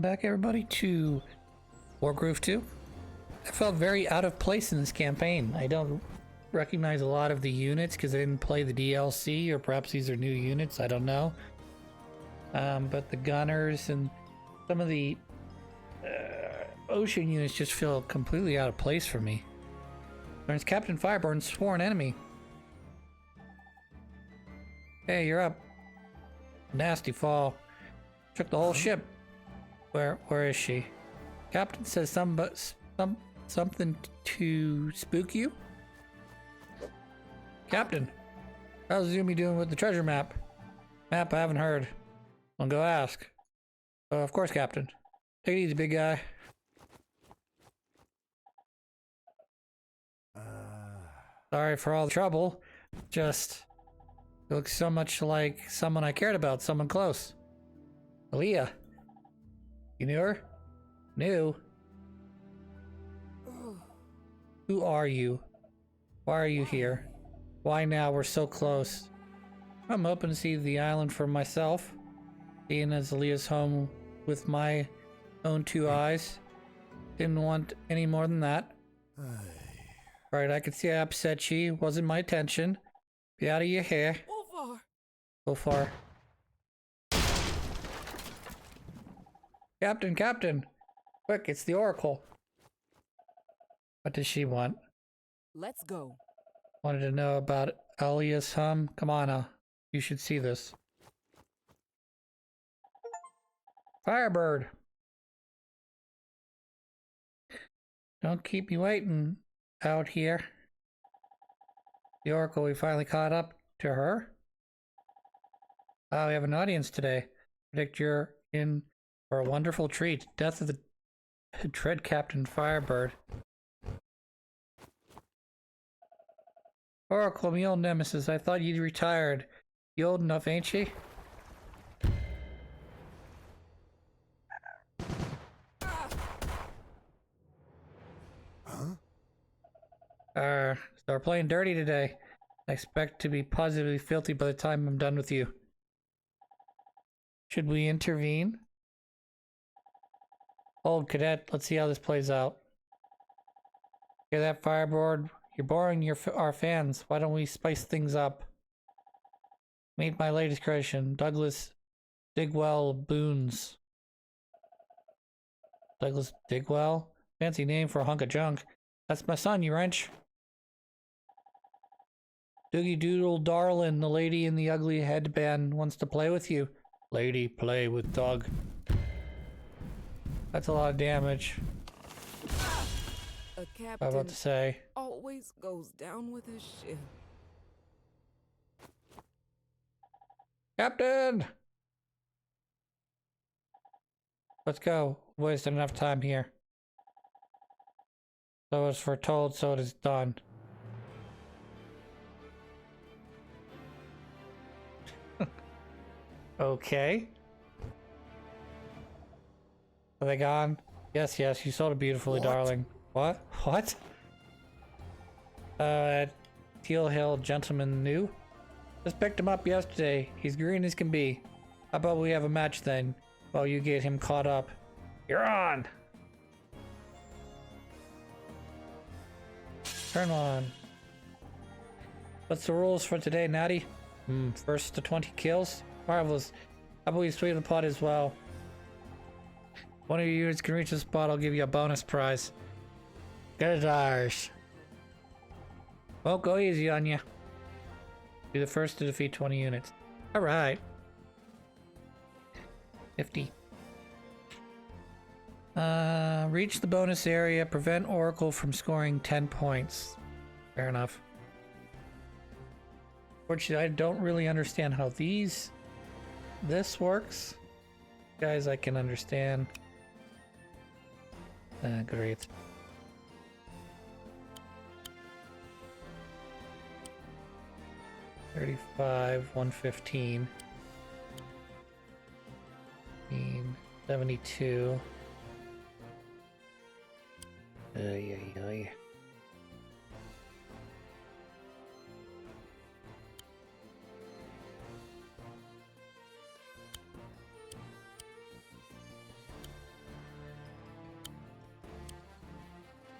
Welcome back, everybody, to Wargroove 2. I felt very out of place in this campaign. I don't recognize a lot of the units because I didn't play the DLC, or perhaps these are new units, I don't know. But the gunners and some of the ocean units just feel completely out of place for me. There's Captain Fireburne's sworn enemy. Hey, you're up. Nasty fall. Took the whole ship. Where is she? Captain says something to spook you? Captain, how's Zumi doing with the treasure map? Map I haven't heard. I'll go ask. Of course, Captain. Take it easy, big guy. Sorry for all the trouble. Just, you look so much like someone I cared about, someone close. Aaliyah. You knew her? Knew? Who are you? Why are you here? Why now? We're so close. I'm hoping to see the island for myself. Seeing as Aaliyah's home with my own two eyes. Didn't want any more than that. Right, I could see how upset she. Wasn't my intention. Be out of your hair. Go far. Captain! Quick, it's the Oracle. What does she want? Let's go. Wanted to know about Aaliyah's home. Come on, you should see this. Firebird! Don't keep me waiting out here. The Oracle, we finally caught up to her. We have an audience today. Predict you're in for a wonderful treat. Death of the Dread Captain Firebird. Oracle, me old nemesis. I thought you'd retired. You old enough, ain't she? So we're playing dirty today. I expect to be positively filthy by the time I'm done with you. Should we intervene? Old cadet, let's see how this plays out. Hear that, Firebird? You're boring our fans. Why don't we spice things up? Meet my latest creation, Douglas Digwell Boons. Douglas Digwell? Fancy name for a hunk of junk. That's my son, you wrench. Doogie Doodle Darlin, the lady in the ugly headband, wants to play with you. Lady, play with Doug. That's a lot of damage. A captain I'm about to say. Always goes down with his ship. Captain! Let's go. Wasted enough time here. So it's foretold, so it is done. Okay. Are they gone? Yes, you sold it beautifully, darling. What? Teal Hill gentleman new? Just picked him up yesterday. He's green as can be. How about we have a match then, while you get him caught up? You're on! Turn on. What's the rules for today, Natty? First to 20 kills? Marvelous. How about we sweeten the pot as well? One of your units can reach the spot, I'll give you a bonus prize. Good ours. Won't go easy on you. Be the first to defeat 20 units. Alright. 50. Reach the bonus area, prevent Oracle from scoring 10 points. Fair enough. Fortunately, I don't really understand how this works. Guys, I can understand. Great. $35, $115. 72. Ay.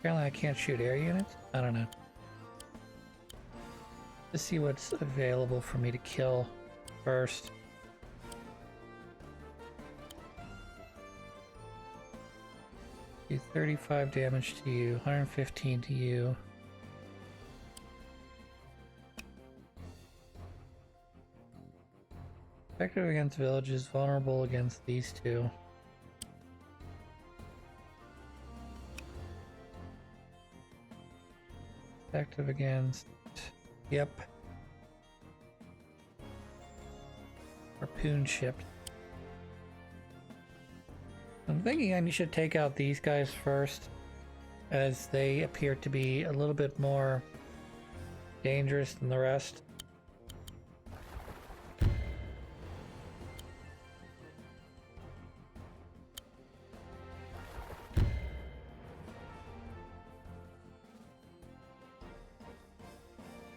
Apparently I can't shoot air units? I don't know. Let's see what's available for me to kill first. Do 35 damage to you, 115 to you. Effective against villages, vulnerable against these two. Effective against... Yep. Harpoon shipped. I'm thinking I should take out these guys first, as they appear to be a little bit more dangerous than the rest.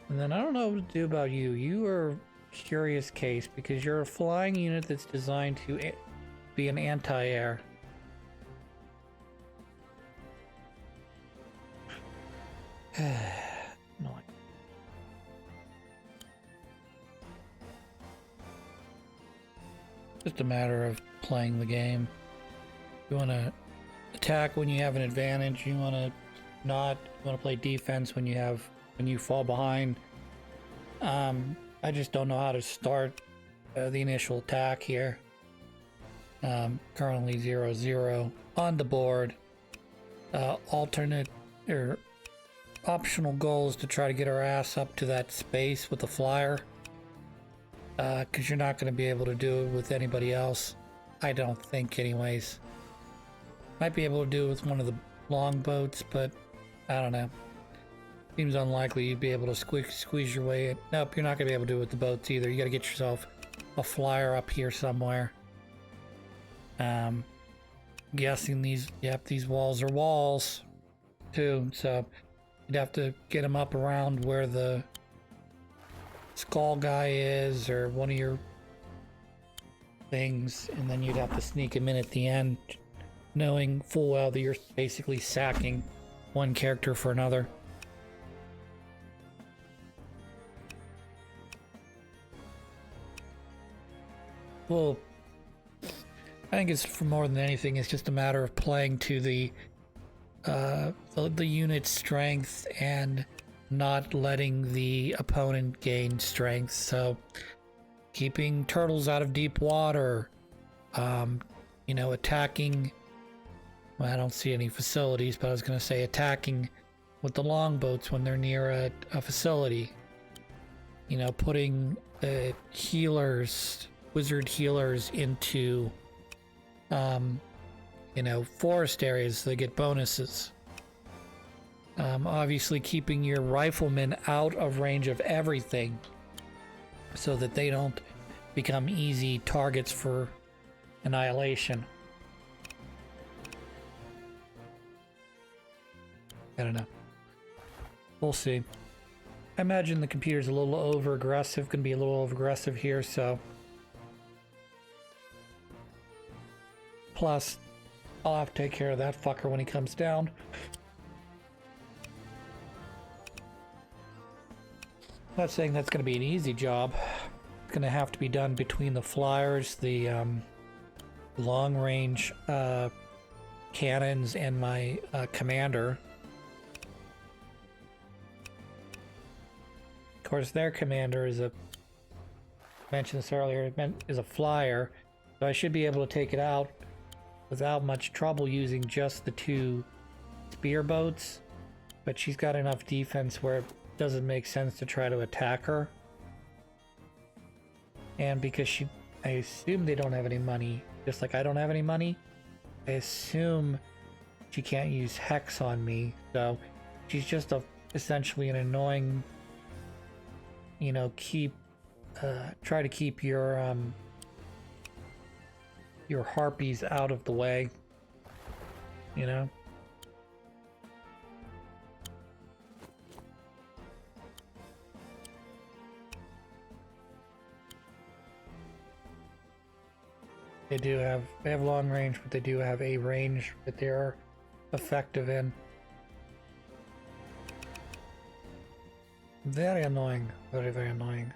And then I don't know what to do about you. You are a curious case because you're a flying unit that's designed to be an anti-air. Annoying. Just a matter of playing the game. You want to attack when you have an advantage. You want to not. You want to play defense when you fall behind. I just don't know how to start the initial attack here. Currently 0-0 on the board. Alternate or optional goals to try to get our ass up to that space with the flyer. Because you're not going to be able to do it with anybody else. I don't think anyways. Might be able to do it with one of the longboats, but I don't know. Seems unlikely you'd be able to squeeze your way in. Nope, you're not going to be able to do it with the boats either. You got to get yourself a flyer up here somewhere. Guessing these walls are walls too, so you'd have to get them up around where the skull guy is or one of your things, and then you'd have to sneak him in at the end, knowing full well that you're basically sacking one character for another. Well, I think it's for more than anything, it's just a matter of playing to the unit's strength and not letting the opponent gain strength. So keeping turtles out of deep water, attacking, well, I don't see any facilities, but I was going to say attacking with the longboats when they're near a facility. Putting healers, wizard healers into forest areas so they get bonuses. Obviously keeping your riflemen out of range of everything so that they don't become easy targets for annihilation. I don't know. We'll see. I imagine the computer's a little over-aggressive, gonna be a little over-aggressive here, so... Plus, I'll have to take care of that fucker when he comes down. Not saying that's going to be an easy job. It's going to have to be done between the flyers, the long-range cannons, and my commander. Of course, their commander is I mentioned this earlier, is a flyer, so I should be able to take it out without much trouble using just the 2 spear boats, but she's got enough defense where it doesn't make sense to try to attack her. And because I assume they don't have any money, just like I don't have any money, I assume she can't use Hex on me, so she's just essentially an annoying, try to keep your harpies out of the way, They have long range, but they do have a range that they're effective in. Very annoying. Very, very annoying.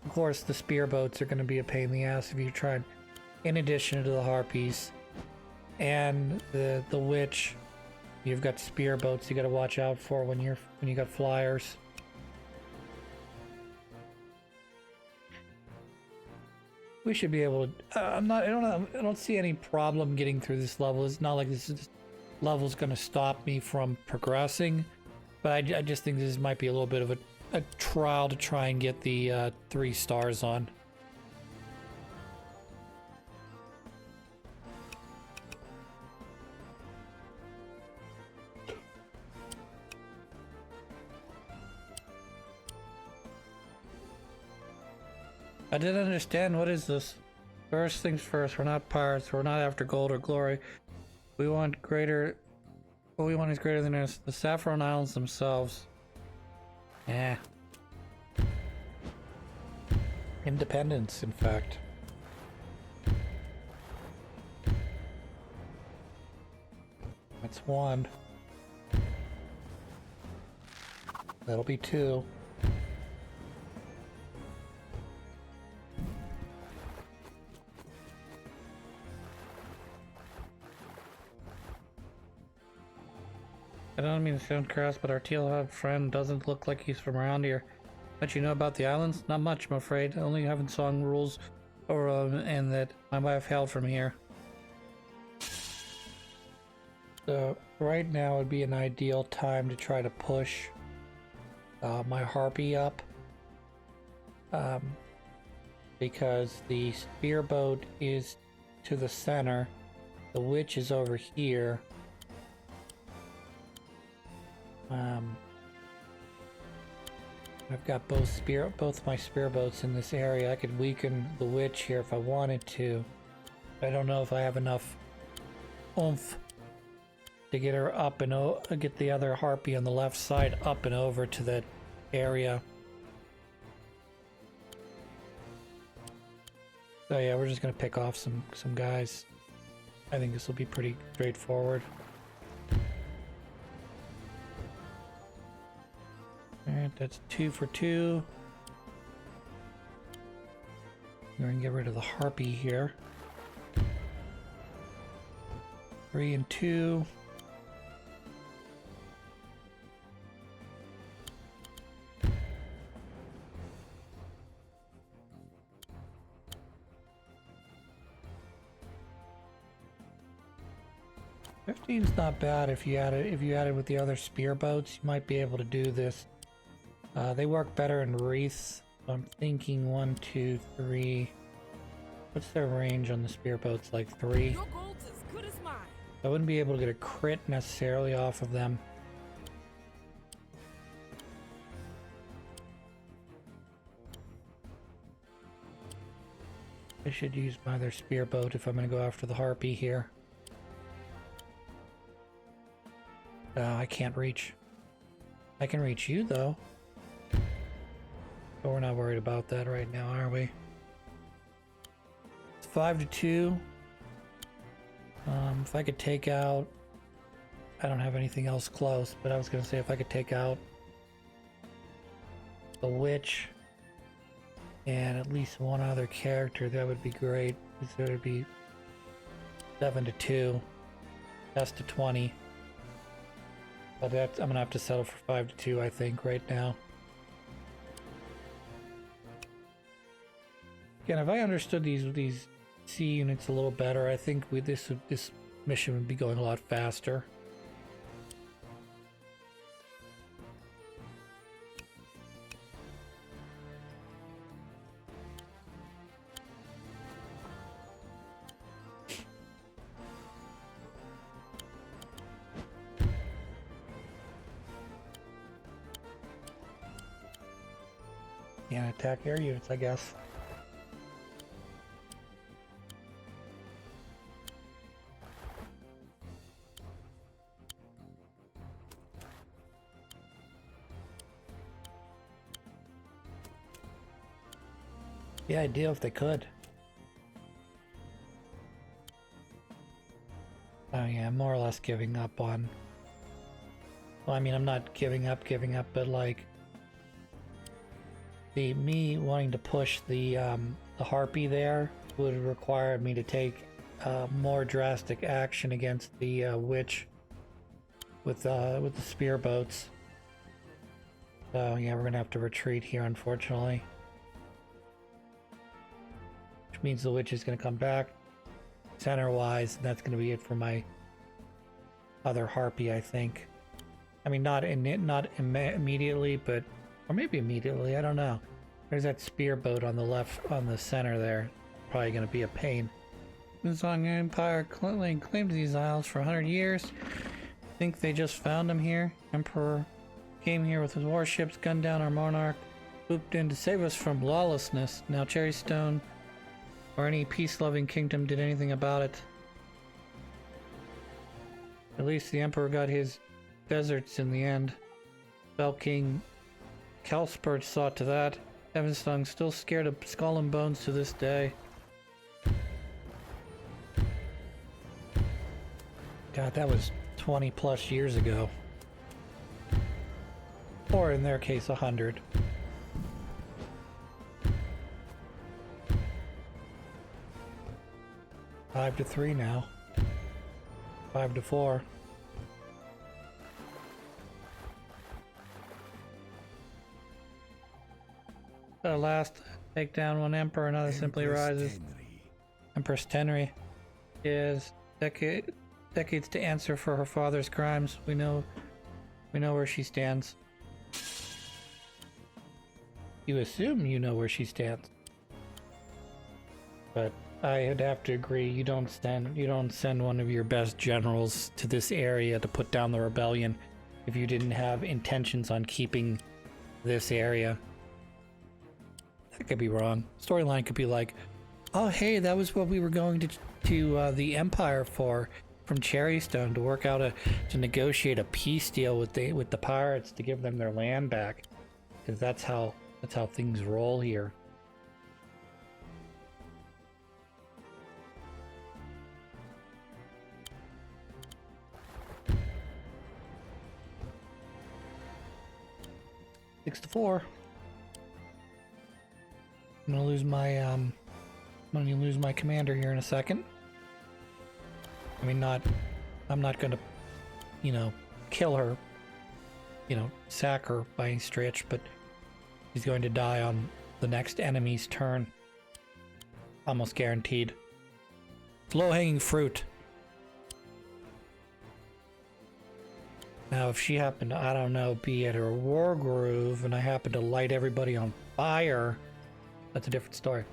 Of course, the spearboats are going to be a pain in the ass if you try. In addition to the harpies and the witch, you've got spearboats you got to watch out for when you got flyers. We should be able to. I don't see any problem getting through this level. It's not like this level's going to stop me from progressing, but I just think this might be a little bit of a trial to try and get the 3 stars on. I didn't understand. What is this? First things first, we're not pirates. We're not after gold or glory. We want greater. What we want is greater than us. The Saffron Islands themselves. Yeah. Independence, in fact. That's 1. That'll be 2. I don't mean to sound crass, but our teal-haired friend doesn't look like he's from around here. What you know about the islands? Not much, I'm afraid. Only having song rules, or and that my wife hailed from here. So right now would be an ideal time to try to push my harpy up, because the spearboat is to the center, the witch is over here. I've got both my spearboats in this area. I could weaken the witch here if I wanted to. I don't know if I have enough oomph to get her up and get the other harpy on the left side up and over to that area. So yeah, we're just gonna pick off some guys. I think this will be pretty straightforward. Alright, that's 2 for 2. We're gonna get rid of the harpy here. 3 and 2. $15's not bad if you add it with the other spearboats. You might be able to do this. They work better in wreaths. So I'm thinking 1, 2, 3. What's their range on the spearboats? Like 3? Your gold's as good as mine. I wouldn't be able to get a crit necessarily off of them. I should use my other spearboat if I'm going to go after the harpy here. I can't reach. I can reach you though. But we're not worried about that right now, are we? It's 5 to 2. If I could take out... I don't have anything else close, but I was going to say if I could take out the witch and at least one other character, that would be great. Because it would be 7 to 2. That's to 20. But that's, I'm going to have to settle for 5 to 2, I think, right now. Again, if I understood these C units a little better, I think this mission would be going a lot faster. Can't attack air units, I guess. Yeah, ideal if they could. Oh yeah, I'm more or less giving up on Well, I mean, I'm not giving up, but like me wanting to push the harpy there would require me to take more drastic action against the witch with the spear boats. So yeah, we're gonna have to retreat here, unfortunately. Which means the witch is gonna come back center-wise, and that's gonna be it for my other harpy, I think. I mean, not immediately, but or maybe immediately. I don't know. There's that spear boat on the left, on the center there. Probably gonna be a pain. The Song Empire claimed these isles for 100 years. Think they just found them here. Emperor came here with his warships, gunned down our monarch, swooped in to save us from lawlessness. Now Cherrystone or any peace-loving kingdom did anything about it. At least the Emperor got his deserts in the end. Bell King Kelspert saw to that. Evanstung's still scared of Skull and Bones to this day. God, that was 20 plus years ago. Or in their case, 100. Five to 3 now. 5 to 4. At last, take down one emperor, another simply rises. Empress Tenri is decades to answer for her father's crimes. We know where she stands. You assume you know where she stands, but I'd have to agree. You don't send one of your best generals to this area to put down the rebellion if you didn't have intentions on keeping this area. That could be wrong. Storyline could be like, oh hey, that was what we were going to the Empire for, from Cherrystone, to work out to negotiate a peace deal with the pirates to give them their land back, because that's how things roll here. Six to 4. I'm gonna lose my commander here in a second. I mean, I'm not gonna, kill her, sack her by any stretch, but he's going to die on the next enemy's turn. Almost guaranteed. Low-hanging fruit. Now, if she happened to, I don't know, be at her Wargroove and I happen to light everybody on fire, that's a different story.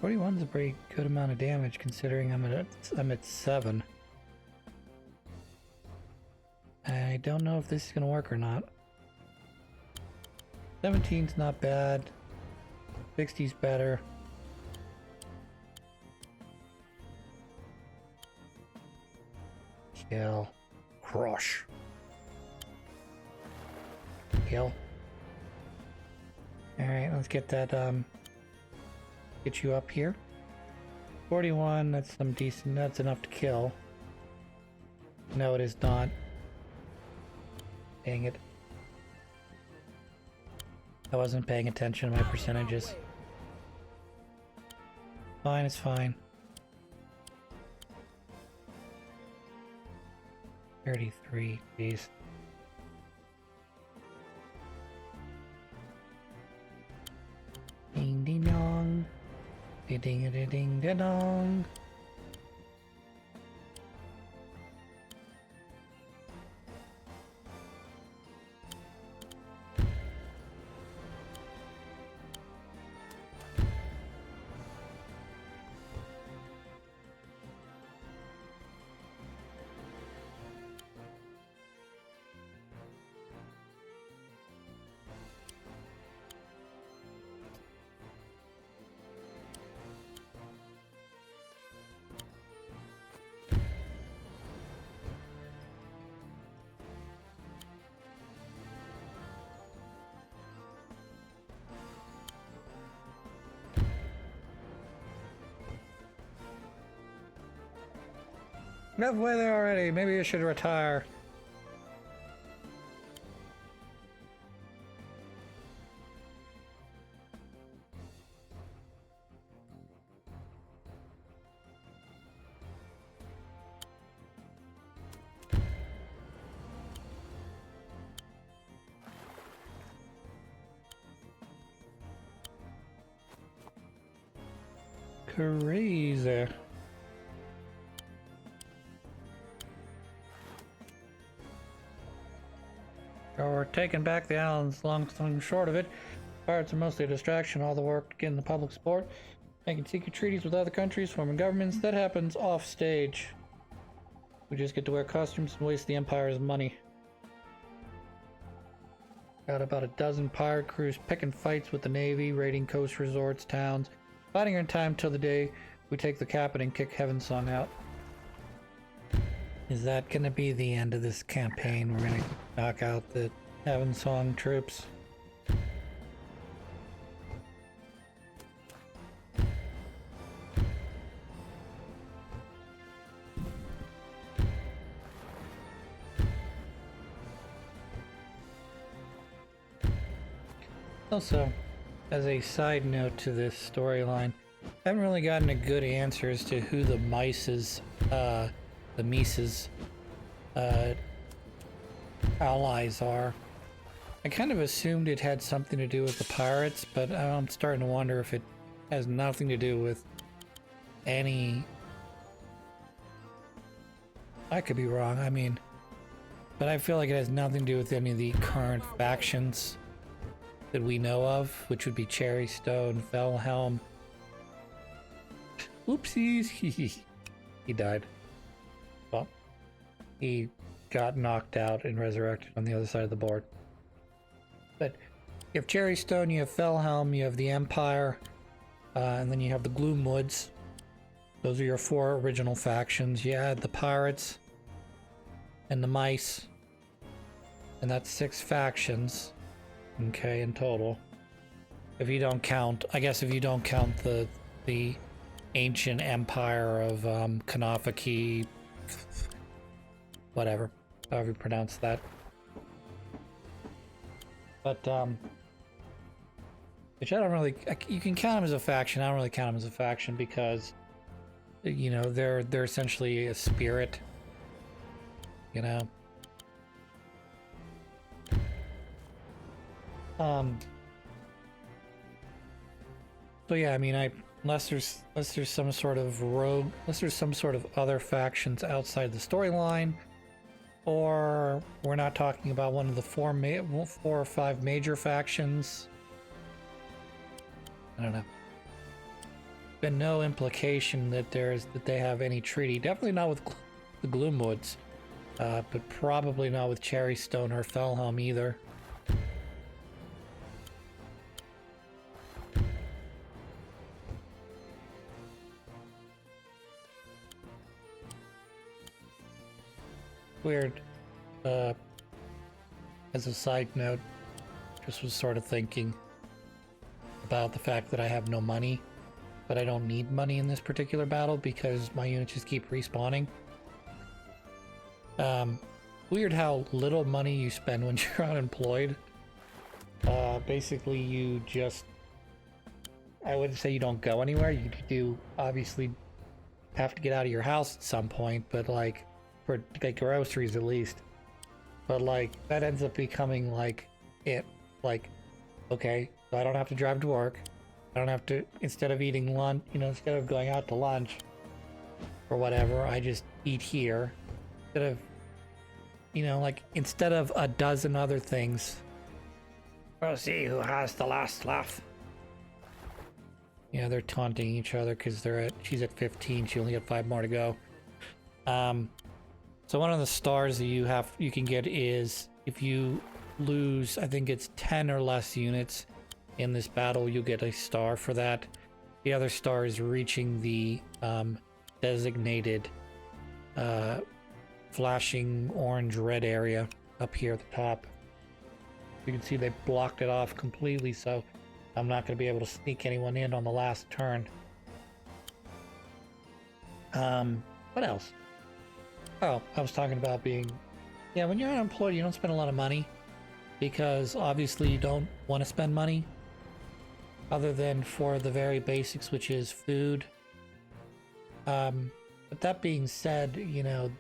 "41's a pretty good amount of damage considering I'm at 7. I don't know if this is gonna work or not. 17's not bad. 60's better. Kill. Crush. Kill. Alright, let's get that, get you up here. 41, that's that's enough to kill. No, it is not. Dang it. I wasn't paying attention to my percentages. Fine, it's fine. 33, jeez. Ding ding dong. Ding ding ding ding ding dong. Halfway there already. Maybe I should retire. Crazy. So we're taking back the islands, long and short of it. Pirates are mostly a distraction, all the work to get in the public sport. Making secret treaties with other countries, forming governments, that happens off stage. We just get to wear costumes and waste the Empire's money. Got about a dozen pirate crews picking fights with the Navy, raiding coast resorts, towns, fighting in time till the day we take the captain and kick Heavensong out. Is that gonna be the end of this campaign? We're gonna knock out the Heavensong troops? Also, as a side note to this storyline, I haven't really gotten a good answer as to who the Mice's, the Mises, allies are. I kind of assumed it had something to do with the pirates, but I'm starting to wonder if it has nothing to do with any... I could be wrong, I mean, but I feel like it has nothing to do with any of the current factions that we know of, which would be Cherrystone, Fellhelm. Oopsies, he died. Well, he got knocked out and resurrected on the other side of the board. But you have Cherrystone, you have Fellhelm, you have the Empire, and then you have the Gloomwoods. Those are your four original factions. You add the Pirates and the Mice, and that's 6 factions. Okay, in total. If you don't count, I guess if you don't count the ancient empire of Kanafaki, whatever, however you pronounce that. But which I don't really, you can count them as a faction. I don't really count them as a faction because, you know, they're essentially a spirit, you know. So yeah, I mean, unless there's some sort of rogue, unless there's some sort of other factions outside the storyline, or we're not talking about one of the 4 or 5 major factions. I don't know. Been no implication that they have any treaty. Definitely not with the Gloomwoods, but probably not with Cherrystone or Fellhelm either. Weird. As a side note, just was sort of thinking about the fact that I have no money, but I don't need money in this particular battle because my units just keep respawning. Weird how little money you spend when you're unemployed. Basically you just, I wouldn't say you don't go anywhere. You do obviously have to get out of your house at some point, but like for like groceries at least. But like that ends up becoming like it, like, okay, so I don't have to drive to work. I don't have to, instead of eating lunch, you know, instead of going out to lunch or whatever, I just eat here. Instead of, you know, like instead of a dozen other things. We'll see who has the last laugh. Yeah, they're taunting each other because she's at 15, she only got 5 more to go. So one of the stars that you can get is if you lose, I think it's 10 or less units in this battle, you'll get a star for that. The other star is reaching the designated flashing orange-red area up here at the top. You can see they blocked it off completely, so I'm not going to be able to sneak anyone in on the last turn. What else? Oh, I was talking about being... Yeah, when you're unemployed, you don't spend a lot of money. Because obviously you don't want to spend money. Other than for the very basics, which is food. But that being said, you know,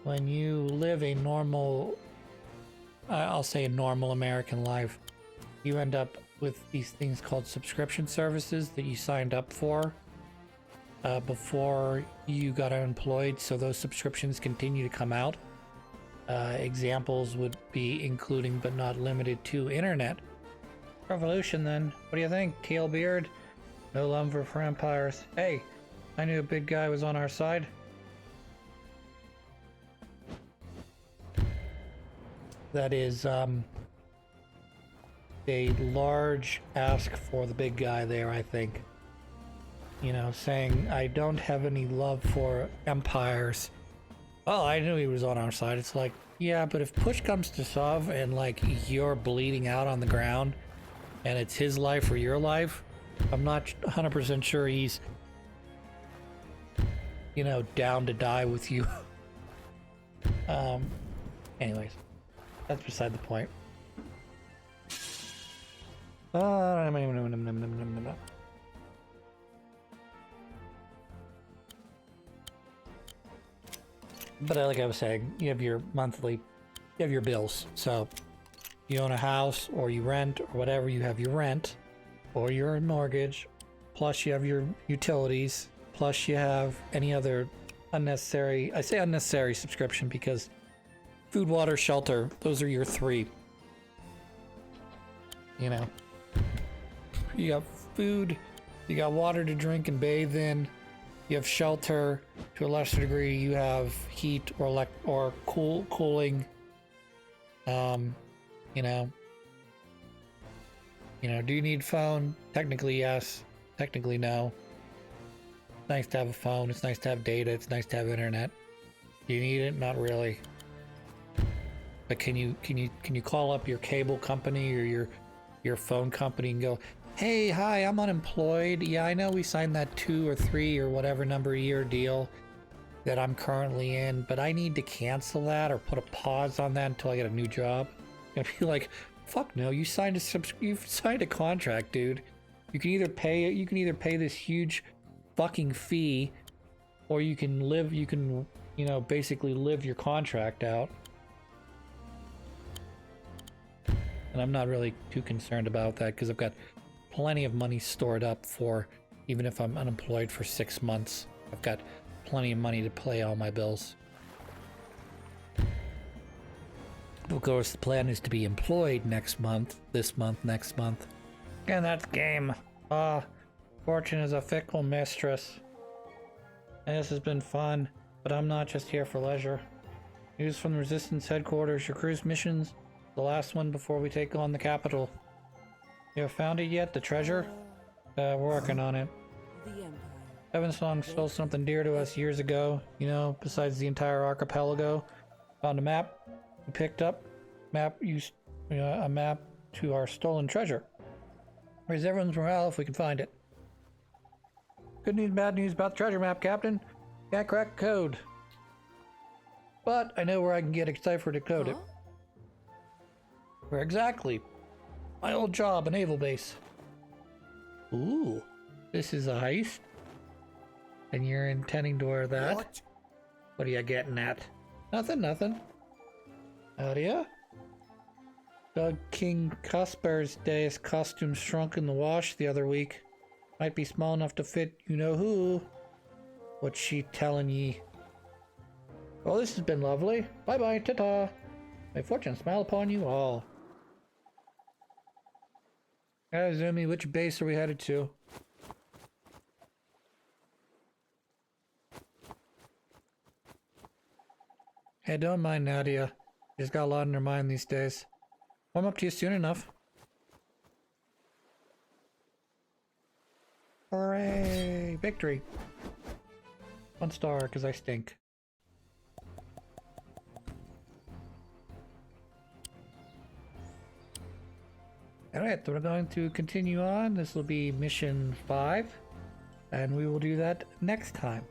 when you live a normal... I'll say a normal American life, you end up with these things called subscription services that you signed up for before you got unemployed, so those subscriptions continue to come out. Examples would be including but not limited to internet. Revolution then. What do you think? Teal beard? No lumber for empires. Hey, I knew a big guy was on our side. That is a large ask for the big guy there, I think. You know, saying, I don't have any love for empires. Well, I knew he was on our side. It's like, yeah, but if push comes to shove and, like, you're bleeding out on the ground and it's his life or your life, I'm not 100% sure he's, you know, down to die with you. Anyways. That's beside the point. But like I was saying, you have your monthly, you have your bills. So you own a house or you rent or whatever, you have your rent or your mortgage, plus you have your utilities, plus you have any other unnecessary, I say unnecessary subscription because food, water, shelter, those are your three. You know, you got food, you got water to drink and bathe in, you have shelter, to a lesser degree you have heat or cooling. You know, do you need phone? Technically yes, technically no. It's nice to have a phone, it's nice to have data, it's nice to have internet. Do you need it? Not really. But can you call up your cable company or your phone company and go, hey, hi, I'm unemployed. Yeah, I know we signed that 2 or 3 or whatever number of year deal that I'm currently in, but I need to cancel that or put a pause on that until I get a new job. And be like, fuck no, you signed a contract, dude. You can either pay this huge fucking fee, or you can basically live your contract out. And I'm not really too concerned about that because I've got plenty of money stored up for, even if I'm unemployed for 6 months, I've got plenty of money to pay all my bills. Of course, the plan is to be employed next month, this month, next month. And that's game. Fortune is a fickle mistress. And this has been fun, but I'm not just here for leisure. News from the Resistance headquarters, your crew's missions. The last one before we take on the capital. You have found it yet? The treasure? We're working on it. The Empire. Evansong stole something dear to us years ago, you know, besides the entire archipelago. Found a map. We picked up a map to our stolen treasure. Raise everyone's morale if we can find it. Good news, bad news about the treasure map, Captain. Can't crack code. But I know where I can get a cipher to code it. Where exactly? My old job, a naval base. Ooh, this is a heist. And you're intending to wear that? What are you getting at? Nothing. How do ya? Doug King Cusper's day's costume shrunk in the wash the other week. Might be small enough to fit you-know-who. What's she telling ye? Well, this has been lovely. Bye-bye, ta-ta. May fortune smile upon you all. Zumi, which base are we headed to? Hey, don't mind Nadia. She's got a lot on her mind these days. I'm up to you soon enough. Hooray! Victory! 1 star, because I stink. Alright, so we're going to continue on. This will be mission 5, and we will do that next time.